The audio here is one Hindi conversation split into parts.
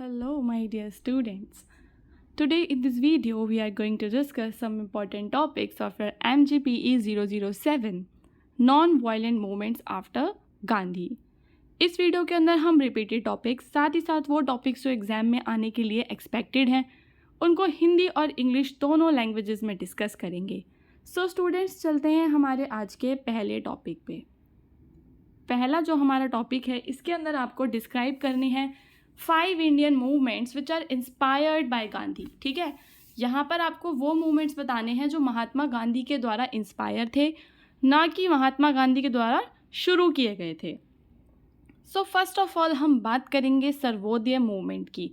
Hello, my dear students. Today in this video, we are going to discuss some important topics of our MGPE 007 Non-Violent Movements After Gandhi. इस वीडियो के अंदर हम रिपीटेड टॉपिक्स साथ ही साथ वो टॉपिक्स जो एग्ज़ाम में आने के लिए एक्सपेक्टेड हैं उनको हिंदी और इंग्लिश दोनों लैंग्वेजेस में डिस्कस करेंगे. सो स्टूडेंट्स, चलते हैं हमारे आज के पहले टॉपिक पे. पहला जो हमारा टॉपिक है इसके अंदर आपको डिस्क्राइब करनी है 5 Indian movements which are inspired by Gandhi. ठीक है, यहाँ पर आपको वो मूवमेंट्स बताने हैं जो महात्मा गांधी के द्वारा इंस्पायर थे, ना कि महात्मा गांधी के द्वारा शुरू किए गए थे. सो फर्स्ट ऑफ ऑल हम बात करेंगे सर्वोदय मूवमेंट की.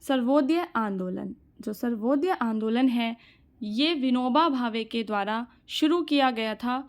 सर्वोदय आंदोलन, जो सर्वोदय आंदोलन है ये विनोबा भावे के द्वारा शुरू किया गया था.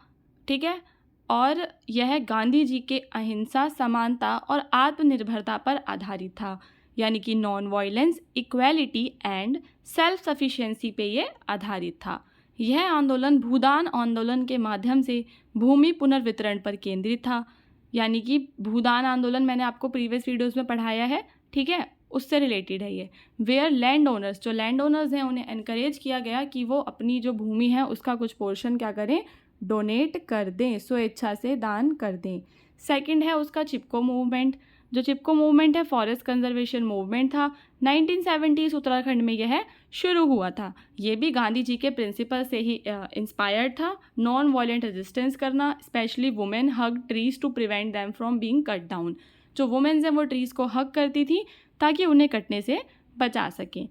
ठीक है, और यह गांधी जी के अहिंसा, समानता और आत्मनिर्भरता पर आधारित था, यानी कि non violence, equality and self sufficiency पे ये आधारित था. यह आंदोलन भूदान आंदोलन के माध्यम से भूमि पुनर्वितरण पर केंद्रित था, यानी कि भूदान आंदोलन मैंने आपको प्रीवियस वीडियोस में पढ़ाया है. ठीक है, उससे रिलेटेड है ये. वेयर लैंड ओनर्स, जो लैंड ओनर्स हैं उन्हें एनकरेज किया गया कि वो अपनी जो भूमि है उसका कुछ पोर्शन क्या करें, डोनेट कर दें, स्वेच्छा से दान कर दें. सेकंड है उसका चिपको मूवमेंट. जो चिपको मूवमेंट है फॉरेस्ट कंजर्वेशन मूवमेंट था. 1970s उत्तराखंड में यह शुरू हुआ था. ये भी गांधी जी के प्रिंसिपल से ही इंस्पायर्ड था. नॉन वायलेंट रेजिस्टेंस करना, specially women hug trees to prevent them from being cut down. जो वुमेन्स हैं वो ट्रीज़ को हग करती थी ताकि उन्हें कटने से बचा सकें.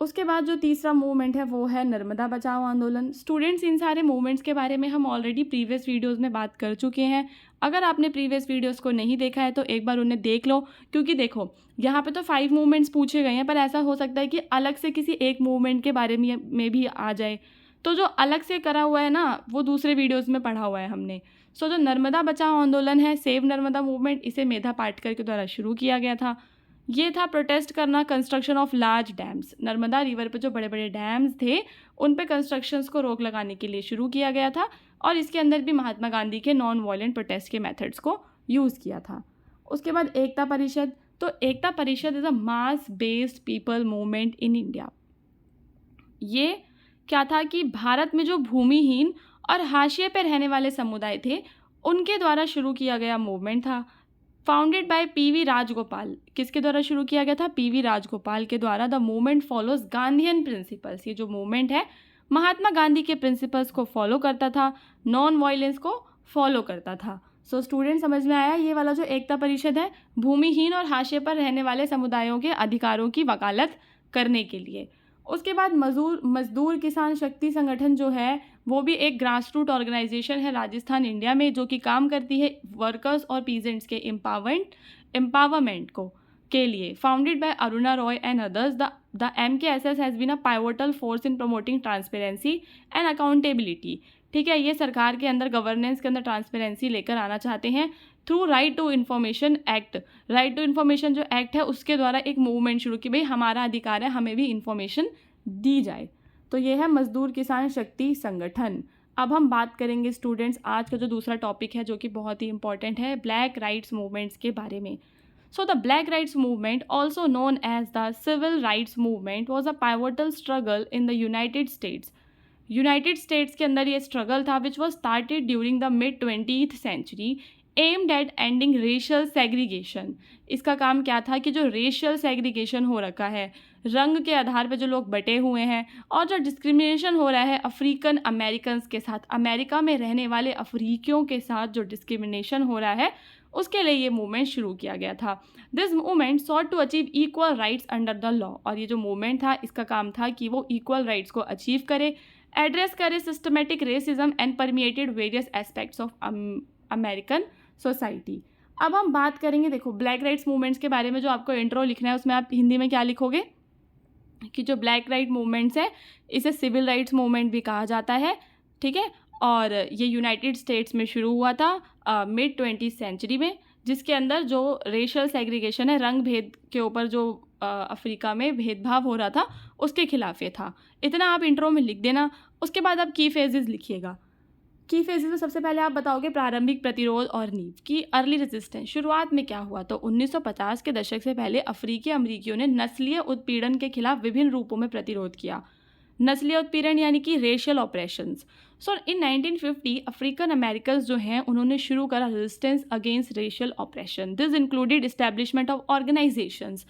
उसके बाद जो तीसरा मूवमेंट है वो है नर्मदा बचाओ आंदोलन. स्टूडेंट्स, इन सारे मूवमेंट्स के बारे में हम ऑलरेडी प्रीवियस वीडियोस में बात कर चुके हैं. अगर आपने प्रीवियस वीडियोस को नहीं देखा है तो एक बार उन्हें देख लो, क्योंकि देखो यहाँ पे तो 5 मूवमेंट्स पूछे गए हैं, पर ऐसा हो सकता है कि अलग से किसी एक मूवमेंट के बारे में भी आ जाए. तो जो अलग से करा हुआ है ना वो दूसरे वीडियोज़ में पढ़ा हुआ है हमने. सो जो नर्मदा बचाओ आंदोलन है, सेव नर्मदा मूवमेंट, इसे मेधा पाटकर के द्वारा शुरू किया गया था. ये था प्रोटेस्ट करना construction of large dams. Narmada river पे जो बड़े बड़े डैम्स थे उन पे कंस्ट्रक्शंस को रोक लगाने के लिए शुरू किया गया था, और इसके अंदर भी महात्मा गांधी के नॉन वायलेंट प्रोटेस्ट के मेथड्स को यूज़ किया था. उसके बाद एकता परिषद. तो Ekta Parishad is a mass based people movement in India. ये क्या था कि भारत में जो भूमिहीन और हाशिए पे रहने वाले समुदाय थे उनके द्वारा शुरू किया गया मूवमेंट था. Founded by PV Rajagopal. किसके द्वारा शुरू किया गया था? पीवी राजगोपाल के द्वारा. The movement follows Gandhian principles. ये जो मूवमेंट है महात्मा गांधी के प्रिंसिपल्स को फॉलो करता था, नॉन वायलेंस को फॉलो करता था. सो स्टूडेंट, समझ में आया? ये वाला जो एकता परिषद है भूमिहीन और हाशिए पर रहने वाले समुदायों के अधिकारों की वकालत करने के लिए. उसके बाद मजदूर किसान शक्ति संगठन जो है वो भी एक ग्रास रूट ऑर्गेनाइजेशन है राजस्थान इंडिया में, जो कि काम करती है वर्कर्स और पीजेंट्स के एम्पावरमेंट को के लिए. Founded by Aruna Roy and others, the MKSS has been a pivotal force in promoting transparency and accountability. ठीक है, ये सरकार के अंदर गवर्नेंस के अंदर ट्रांसपेरेंसी लेकर आना चाहते हैं through right to information act. Right to information जो एक्ट है उसके द्वारा एक मूवमेंट शुरू की, भाई हमारा अधिकार है, हमें भी इन्फॉर्मेशन दी जाए. तो ये है मजदूर किसान शक्ति संगठन. अब हम बात करेंगे स्टूडेंट्स आज का जो दूसरा टॉपिक है जो कि बहुत ही इंपॉर्टेंट है, ब्लैक राइट्स मूवमेंट्स के बारे में. So the black rights movement, also known as the civil rights movement, was a pivotal struggle in the United States. United States के अंदर ये स्ट्रगल था which was started during the mid 20th century, aimed at ending racial segregation. इसका काम क्या था कि जो रेशियल सेग्रीगेशन हो रखा है, रंग के आधार पर जो लोग बटे हुए हैं और जो डिस्क्रिमिनेशन हो रहा है अफ्रीकन अमेरिकन्स के साथ, अमेरिका में रहने वाले अफ्रीकियों के साथ जो डिस्क्रिमिनेशन हो रहा है, उसके लिए ये मूवमेंट शुरू किया गया था. This movement sought to achieve equal rights under the law. और ये जो मूवमेंट था इसका काम था कि वो इक्वल राइट्स को अचीव करे, एड्रेस करे systematic racism and permeated various aspects of American society. अब हम बात करेंगे, देखो ब्लैक राइट्स मूवमेंट्स के बारे में जो आपको इंट्रो लिखना है उसमें आप हिंदी में क्या लिखोगे कि जो ब्लैक राइट मूवमेंट्स है इसे सिविल राइट्स मूवमेंट भी कहा जाता है. ठीक है, और ये यूनाइटेड स्टेट्स में शुरू हुआ था मिड 20th सेंचुरी में, जिसके अंदर जो रेशियल सेग्रीगेशन है, रंग भेद के ऊपर जो अफ्रीका में भेदभाव हो रहा था उसके खिलाफ ये था. इतना आप इंट्रो में लिख देना. उसके बाद आप की फेजेस लिखिएगा. की फेजेस में सबसे पहले आप बताओगे प्रारंभिक प्रतिरोध और नींव की अर्ली रेजिस्टेंस। शुरुआत में क्या हुआ, तो 1950 के दशक से पहले अफ्रीकी अमरीकियों ने नस्लीय उत्पीड़न के खिलाफ विभिन्न रूपों में प्रतिरोध किया। नस्लीय उत्पीड़न यानी कि रेशियल ऑपरेशंस। सो इन 1950 अफ्रीकन अमेरिकन्स जो हैं उन्होंने शुरू करा resistance against racial operation. This included establishment of organisations.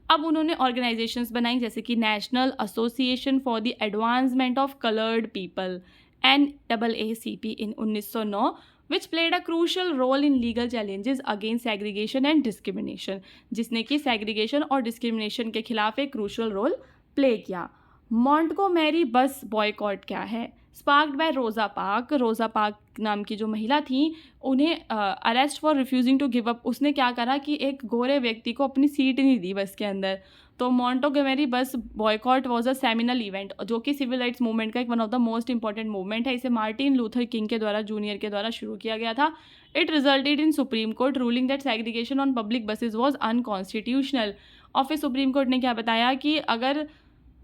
अब उन्होंने ऑर्गेनाइजेशंस बनाई जैसे कि national association for the advancement of coloured people NAACP in 1909 which played a crucial role in legal challenges against segregation and discrimination, जिसने कि segregation और discrimination के खिलाफ एक crucial role play किया। मॉन्टगोमेरी बस बॉयकॉट क्या है, sparked by Rosa Park. Rosa Park नाम की जो महिला थी उन्हें arrest for refusing to give up. उसने क्या करा कि एक गोरे व्यक्ति को अपनी सीट नहीं दी बस के अंदर। तो Montgomery bus boycott was a seminal event जो कि सिविल राइट्स मूवमेंट का एक one of the most important movement है। इसे मार्टिन लूथर किंग के द्वारा जूनियर के द्वारा शुरू किया गया था। It resulted in supreme court ruling that segregation on public buses was unconstitutional. और फिर सुप्रीम कोर्ट ने क्या बताया कि अगर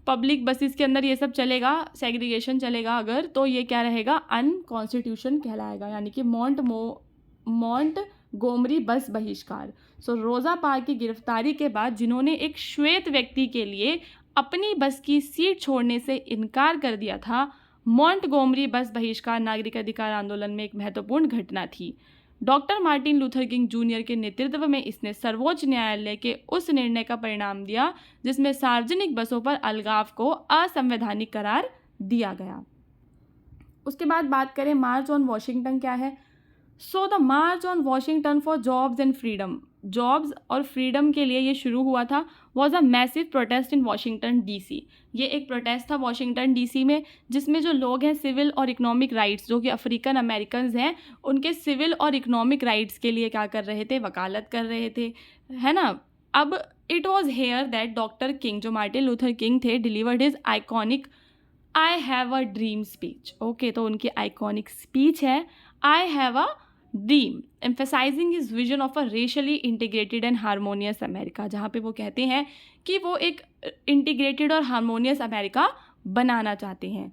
पब्लिक बसेस के अंदर ये सब चलेगा, सेग्रीगेशन चलेगा अगर, तो ये क्या रहेगा, अनकॉन्स्टिट्यूशन कहलाएगा, यानी कि मॉन्टगोमरी बस बहिष्कार। सो रोज़ा पार्क की गिरफ्तारी के बाद जिन्होंने एक श्वेत व्यक्ति के लिए अपनी बस की सीट छोड़ने से इनकार कर दिया था, मॉन्टगोमरी बस बहिष्कार नागरिक अधिकार आंदोलन में एक महत्वपूर्ण घटना थी। Doctor Martin Luther king junior के नेतृत्व में इसने सर्वोच्च न्यायालय के उस निर्णय का परिणाम दिया जिसमें सार्वजनिक बसों पर अलगाव को असंवैधानिक करार दिया गया। उसके बाद बात करें मार्च ऑन वॉशिंगटन क्या है। So the march on Washington for jobs and freedom, jobs और फ्रीडम के लिए ये शुरू हुआ था, was a massive protest in Washington DC। ये एक प्रोटेस्ट था वॉशिंगटन DC में जिसमें जो लोग हैं सिविल और इकोनॉमिक राइट्स, जो कि अफ्रीकन अमेरिकन्स हैं, उनके सिविल और इकोनॉमिक राइट्स के लिए क्या कर रहे थे, वकालत कर रहे थे, है ना। अब it was here that doctor king, जो मार्टिन लूथर किंग थे, delivered his iconic I have a dream speech. Okay, तो उनकी आइकॉनिक स्पीच है I have a dream, emphasizing his vision of a racially integrated and harmonious America, जहाँ पे वो कहते हैं कि वो एक इंटीग्रेटेड और हारमोनियस अमेरिका बनाना चाहते हैं।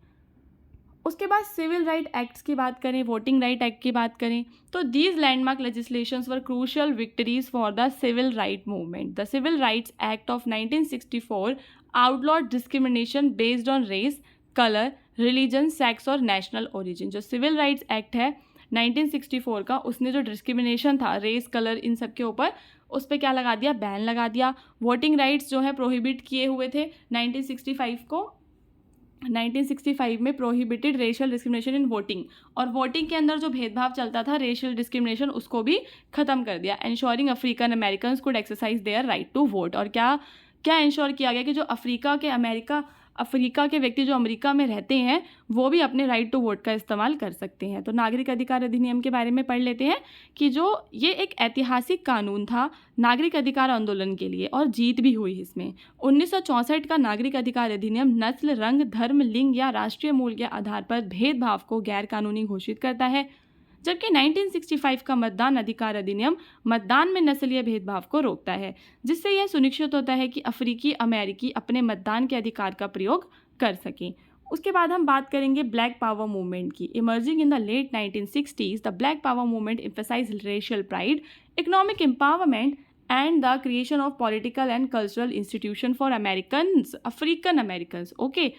उसके बाद सिविल राइट एक्ट्स की बात करें, वोटिंग राइट एक्ट की बात करें, तो these landmark legislations were crucial victories for the civil right movement. The civil rights act of 1964 outlawed discrimination based on race, colour, religion, sex और नेशनल ओरिजिन। जो सिविल राइट्स एक्ट है 1964 का, उसने जो डिस्क्रिमिनेशन था रेस, कलर, इन सब के ऊपर, उस पर क्या लगा दिया, बैन लगा दिया। वोटिंग राइट्स जो है प्रोहिबिट किए हुए थे 1965 में prohibited racial discrimination in voting, और वोटिंग के अंदर जो भेदभाव चलता था रेशियल डिस्क्रिमिनेशन, उसको भी ख़त्म कर दिया। Ensuring African Americans could exercise their right to vote. और क्या क्या इंश्योर किया गया कि जो अफ्रीका के व्यक्ति जो अमेरिका में रहते हैं वो भी अपने राइट टू वोट का इस्तेमाल कर सकते हैं। तो नागरिक अधिकार अधिनियम के बारे में पढ़ लेते हैं कि जो ये एक ऐतिहासिक कानून था नागरिक अधिकार आंदोलन के लिए, और जीत भी हुई इसमें। 1964 का नागरिक अधिकार अधिनियम नस्ल, रंग, धर्म, लिंग या राष्ट्रीय मूल के आधार पर भेदभाव को गैर कानूनी घोषित करता है, जबकि 1965 का मतदान अधिकार अधिनियम मतदान में नस्लीय भेदभाव को रोकता है, जिससे यह सुनिश्चित होता है कि अफ्रीकी अमेरिकी अपने मतदान के अधिकार का प्रयोग कर सकें। उसके बाद हम बात करेंगे ब्लैक पावर मूवमेंट की। Emerging in the late 1960s, the black power movement emphasized racial pride, economic empowerment and the creation of political and cultural institution for African Americans. Okay,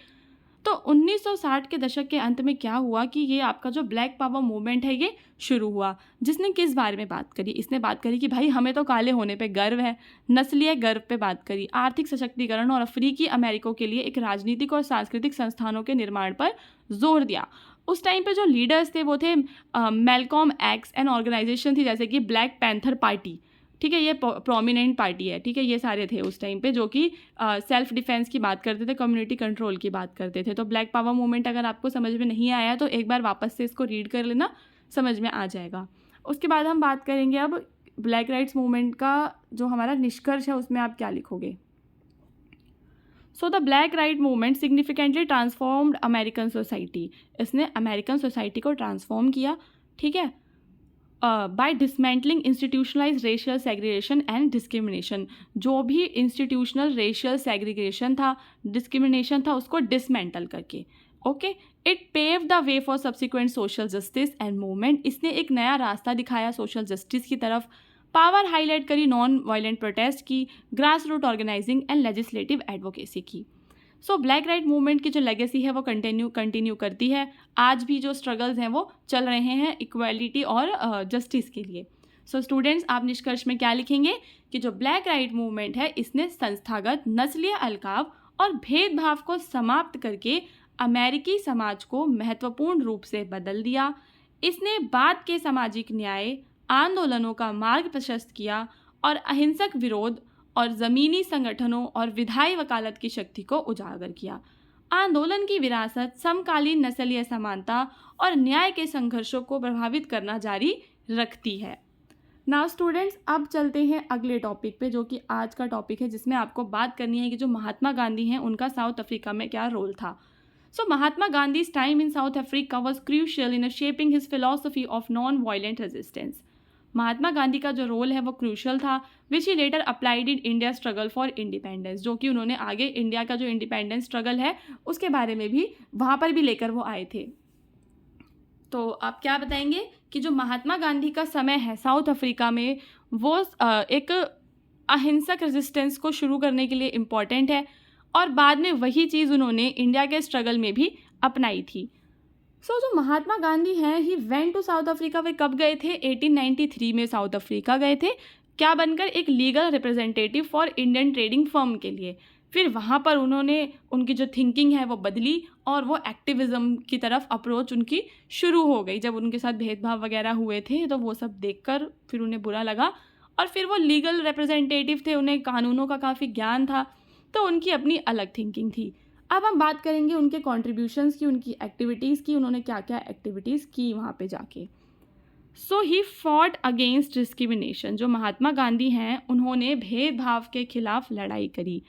तो 1960 के दशक के अंत में क्या हुआ कि ये आपका जो ब्लैक पावर मूवमेंट है ये शुरू हुआ, जिसने किस बारे में बात करी, इसने बात करी कि भाई हमें तो काले होने पे गर्व है, नस्लीय गर्व पे बात करी, आर्थिक सशक्तिकरण और अफ्रीकी अमेरिकों के लिए एक राजनीतिक और सांस्कृतिक संस्थानों के निर्माण पर जोर दिया। उस टाइम पे जो लीडर्स थे वो थे मैलकॉम एक्स एंड ऑर्गेनाइजेशन थी जैसे कि ब्लैक पैंथर पार्टी, ठीक है, ये प्रोमिनेंट पार्टी है, ठीक है, ये सारे थे उस टाइम पे जो कि सेल्फ डिफेंस की बात करते थे, कम्युनिटी कंट्रोल की बात करते थे। तो ब्लैक पावर मूवमेंट अगर आपको समझ में नहीं आया तो एक बार वापस से इसको रीड कर लेना, समझ में आ जाएगा। उसके बाद हम बात करेंगे अब ब्लैक राइट्स मूवमेंट का जो हमारा निष्कर्ष है उसमें आप क्या लिखोगे। So the black right movement significantly transformed American society, इसने अमेरिकन सोसाइटी को ट्रांसफॉर्म किया, ठीक है, by dismantling institutionalise racial segregation and discrimination. जो भी इंस्टीट्यूशनल रेशियल सेग्रीगेशन था, डिस्क्रिमिनेशन था, उसको डिसमेंटल करके, okay, it pave the way for subsequent social justice and movement. इसने एक नया रास्ता दिखाया सोशल जस्टिस की तरफ, पावर हाईलाइट करी, नॉन वायलेंट प्रोटेस्ट की, grass root organising and legislative advocacy की। सो ब्लैक राइट मूवमेंट की जो लेगेसी है वो कंटिन्यू करती है। आज भी जो स्ट्रगल्स हैं वो चल रहे हैं इक्वालिटी और जस्टिस के लिए। सो स्टूडेंट्स, आप निष्कर्ष में क्या लिखेंगे कि जो ब्लैक राइट मूवमेंट है इसने संस्थागत नस्लीय अलगाव और भेदभाव को समाप्त करके अमेरिकी समाज को महत्वपूर्ण रूप से बदल दिया। इसने बाद के सामाजिक न्याय आंदोलनों का मार्ग प्रशस्त किया और अहिंसक विरोध और ज़मीनी संगठनों और विधायी वकालत की शक्ति को उजागर किया। आंदोलन की विरासत समकालीन नस्लीय समानता और न्याय के संघर्षों को प्रभावित करना जारी रखती है। नाउ स्टूडेंट्स, अब चलते हैं अगले टॉपिक पे, जो कि आज का टॉपिक है, जिसमें आपको बात करनी है कि जो महात्मा गांधी हैं उनका साउथ अफ्रीका में क्या रोल था। So Mahatma Gandhi's time in South Africa was crucial in shaping his philosophy of non violent resistance. Mahatma Gandhi का जो रोल है वो क्रूशियल था, which he later applied in India struggle for independence, जो कि उन्होंने आगे इंडिया का जो इंडिपेंडेंस स्ट्रगल है उसके बारे में भी वहाँ पर भी लेकर वो आए थे। तो आप क्या बताएंगे कि जो महात्मा गांधी का समय है साउथ अफ्रीका में वो एक अहिंसक रेजिस्टेंस को शुरू करने के लिए इम्पॉर्टेंट है, और बाद में वही चीज़ उन्होंने इंडिया के स्ट्रगल में भी अपनाई थी। जो महात्मा गांधी हैं he went to South Africa. वे कब गए थे? 1893 में साउथ अफ्रीका गए थे, क्या बनकर? एक legal representative for Indian trading firm के लिए। फिर वहाँ पर उन्होंने उनकी जो थिंकिंग है वो बदली और वो एक्टिविज़म की तरफ अप्रोच उनकी शुरू हो गई। जब उनके साथ भेदभाव वगैरह हुए थे तो वो सब देखकर फिर उन्हें बुरा लगा, और फिर वो लीगल रिप्रेजेंटेटिव थे, उन्हें कानूनों का काफ़ी ज्ञान था, तो उनकी अपनी अलग थिंकिंग थी। अब हम बात करेंगे उनके कॉन्ट्रीब्यूशंस की, उनकी एक्टिविटीज़ की, उन्होंने क्या क्या एक्टिविटीज़ की वहाँ पे जाके। सो ही फॉट अगेंस्ट डिस्क्रिमिनेशन। जो महात्मा गांधी हैं उन्होंने भेदभाव के खिलाफ लड़ाई करी।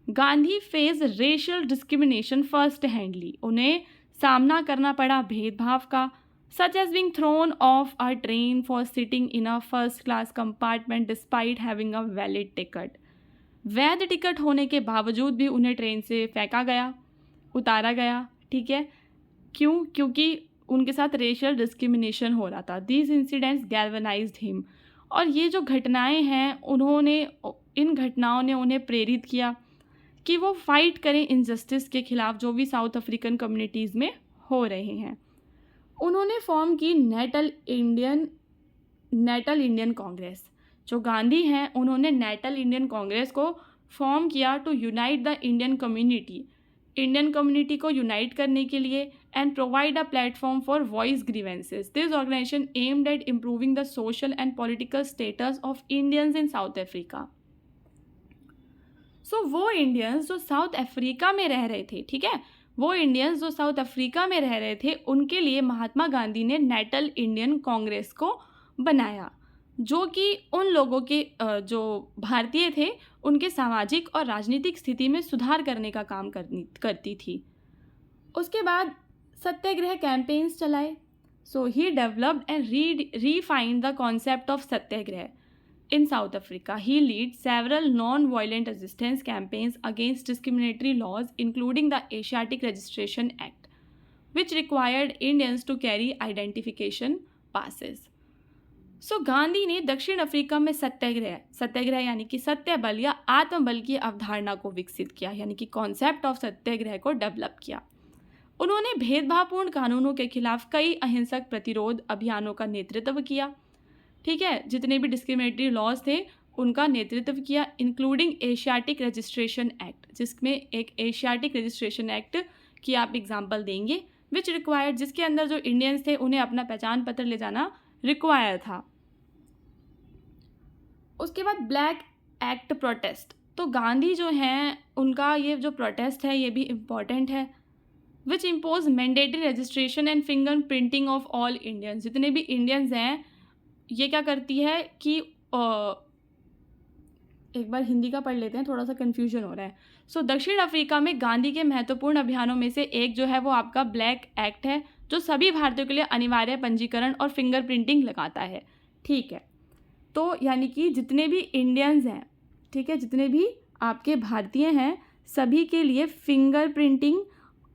Gandhi face racial discrimination first handily. उन्हें सामना करना पड़ा भेदभाव का, such as being thrown off a train for sitting in a first class compartment despite having a valid ticket. वैध टिकट होने के बावजूद भी उन्हें ट्रेन से फेंका गया, उतारा गया। ठीक है, क्यों? क्योंकि उनके साथ रेशियल डिस्क्रिमिनेशन हो रहा था। These incidents galvanised him. और ये जो घटनाएं हैं इन घटनाओं ने उन्हें प्रेरित किया कि वो फाइट करें इनजस्टिस के खिलाफ जो भी साउथ अफ्रीकन कम्युनिटीज़ में हो रहे हैं। उन्होंने फॉर्म की नेटल इंडियन कांग्रेस। जो गांधी हैं उन्होंने नेटल इंडियन कांग्रेस को फॉर्म किया to unite the Indian community को यूनाइट करने के लिए, and provide a platform for voice grievances. This organization aimed at improving the social and political status of Indians in South Africa. So वो इंडियंस जो साउथ अफ्रीका में रह रहे थे, ठीक है, वो इंडियंस जो साउथ अफ्रीका में रह रहे थे उनके लिए महात्मा गांधी ने नेटल इंडियन कांग्रेस को बनाया, जो कि उन लोगों के जो भारतीय थे उनके सामाजिक और राजनीतिक स्थिति में सुधार करने का काम करती थी। उसके बाद सत्याग्रह कैंपेन्स चलाए। So he developed and refined the concept of satyagraha in South Africa. He leads several non-violent resistance campaigns against discriminatory laws, including the Asiatic Registration Act, which required Indians to carry identification passes. So Gandhi ने दक्षिण अफ्रीका में सत्याग्रह यानी कि सत्य बल या आत्मबल की अवधारणा को विकसित किया, यानी कि कॉन्सेप्ट ऑफ सत्याग्रह को डेवलप किया। उन्होंने भेदभावपूर्ण कानूनों के खिलाफ कई अहिंसक प्रतिरोध अभियानों का नेतृत्व किया। ठीक है, जितने भी डिस्क्रिमिनेटरी लॉज थे उनका नेतृत्व किया, इंक्लूडिंग एशियाटिक रजिस्ट्रेशन एक्ट, जिसमें एक एशियाटिक रजिस्ट्रेशन एक्ट की आप एग्जांपल देंगे, विच रिक्वायर्ड, जिसके अंदर जो इंडियंस थे उन्हें अपना पहचान पत्र ले जाना रिक्वायर था। उसके बाद ब्लैक एक्ट प्रोटेस्ट। तो गांधी जो हैं उनका ये जो प्रोटेस्ट है ये भी इम्पॉर्टेंट है, which impose mandatory registration and fingerprinting of all Indians. जितने भी इंडियंस हैं ये क्या करती है कि एक बार हिंदी का पढ़ लेते हैं, थोड़ा सा कन्फ्यूजन हो रहा है। सो दक्षिण अफ्रीका में गांधी के महत्वपूर्ण अभियानों में से एक जो है वो आपका ब्लैक एक्ट है, जो सभी भारतीयों के लिए अनिवार्य पंजीकरण और फिंगर प्रिंटिंग लगाता है। ठीक है, तो यानी कि जितने भी इंडियंस हैं, ठीक है, जितने भी आपके भारतीय हैं, सभी के लिए फिंगर प्रिंटिंग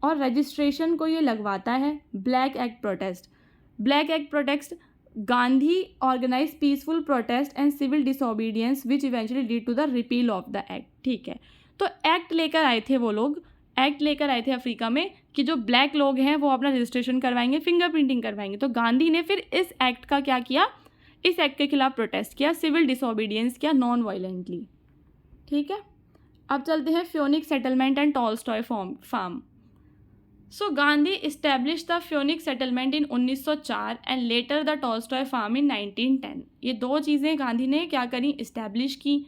और रजिस्ट्रेशन को ये लगवाता है black act protest. Black act protest Gandhi organise peaceful protest and civil disobedience which eventually lead to the repeal of the act. ठीक है, तो एक्ट लेकर आए थे वो लोग, एक्ट लेकर आए थे अफ्रीका में कि जो ब्लैक लोग हैं वो अपना रजिस्ट्रेशन करवाएंगे, फिंगरप्रिंटिंग करवाएंगे। तो गांधी ने फिर इस एक्ट का क्या किया, इस एक्ट के खिलाफ प्रोटेस्ट किया, सिविल डिसोबीडियंस किया नॉन वायलेंटली। ठीक है, अब चलते हैं Phoenix settlement and Tolstoy farm. So Gandhi establish the Phoenix settlement in 1904 and later the Tolstoy farm in 1910। ये दो चीज़ें गांधी ने क्या करी, इस्टेब्लिश की।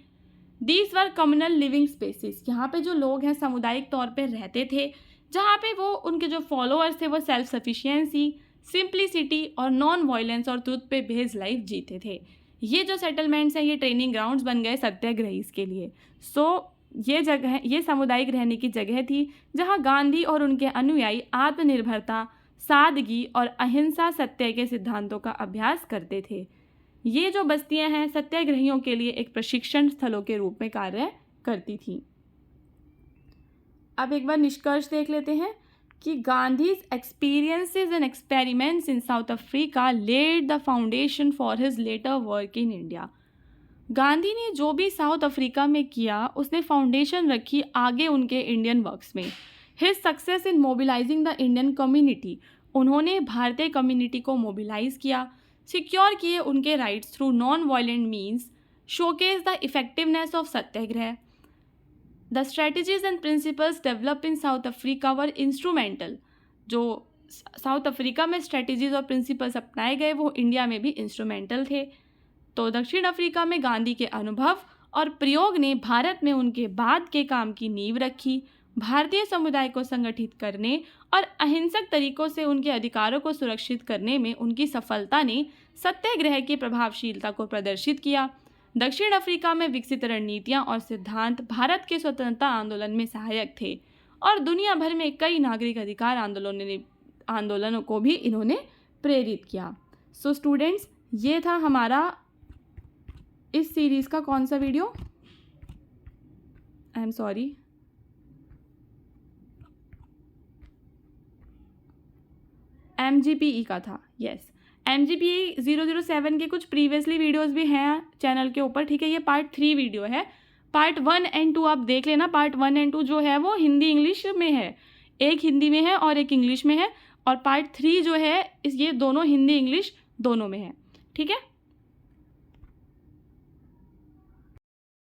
These were communal living spaces, यहाँ पे जो लोग हैं सामुदायिक तौर पे रहते थे, जहाँ पे वो उनके जो फॉलोअर्स थे वो सेल्फ सफिशिएंसी, सिंप्लिसिटी और नॉन वायलेंस और ट्रुथ पे बेस्ड लाइफ जीते थे। ये जो सेटलमेंट्स हैं ये ट्रेनिंग ग्राउंड्स बन गए सत्याग्रहीस के लिए। सो ये जगह, ये सामुदायिक रहने की जगह थी जहाँ गांधी और उनके अनुयायी आत्मनिर्भरता, सादगी और अहिंसा सत्य के सिद्धांतों का अभ्यास करते थे। ये जो बस्तियां हैं सत्याग्रहियों के लिए एक प्रशिक्षण स्थलों के रूप में कार्य करती थीं। अब एक बार निष्कर्ष देख लेते हैं कि Gandhi's experiences and experiments in South Africa led the foundation for his later work in India. Gandhi ने जो भी साउथ अफ्रीका में किया उसने फाउंडेशन रखी आगे उनके इंडियन वर्क्स में। His success in mobilising the Indian community, उन्होंने भारतीय कम्युनिटी को मोबिलाइज किया, सिक्योर किए उनके rights through non violent means, showcase the effectiveness of Satyagraha. The strategies and principles develop in South Africa were instrumental. जो साउथ अफ्रीका में स्ट्रेटजीज और प्रिंसिपल्स अपनाए गए वो इंडिया में भी इंस्ट्रूमेंटल थे। तो दक्षिण अफ्रीका में गांधी के अनुभव और प्रयोग ने भारत में उनके बाद के काम की नींव रखी। भारतीय समुदाय को संगठित करने और अहिंसक तरीकों से उनके अधिकारों को सुरक्षित करने में उनकी सफलता ने सत्याग्रह की प्रभावशीलता को प्रदर्शित किया। दक्षिण अफ्रीका में विकसित रणनीतियाँ और सिद्धांत भारत के स्वतंत्रता आंदोलन में सहायक थे और दुनिया भर में कई नागरिक अधिकार आंदोलनों को भी इन्होंने प्रेरित किया। सो स्टूडेंट्स, ये था हमारा इस सीरीज़ का कौन सा video, I am sorry, MGPE का था। यस, MGPE 007 के कुछ प्रीवियसली वीडियोस भी हैं चैनल के ऊपर। ठीक है, ये पार्ट 3 वीडियो है। पार्ट 1 एंड 2 आप देख लेना। पार्ट 1 एंड 2 जो है वो हिंदी इंग्लिश में है, एक हिंदी में है और एक इंग्लिश में है, और पार्ट 3 जो है ये दोनों हिंदी इंग्लिश दोनों में है। ठीक है।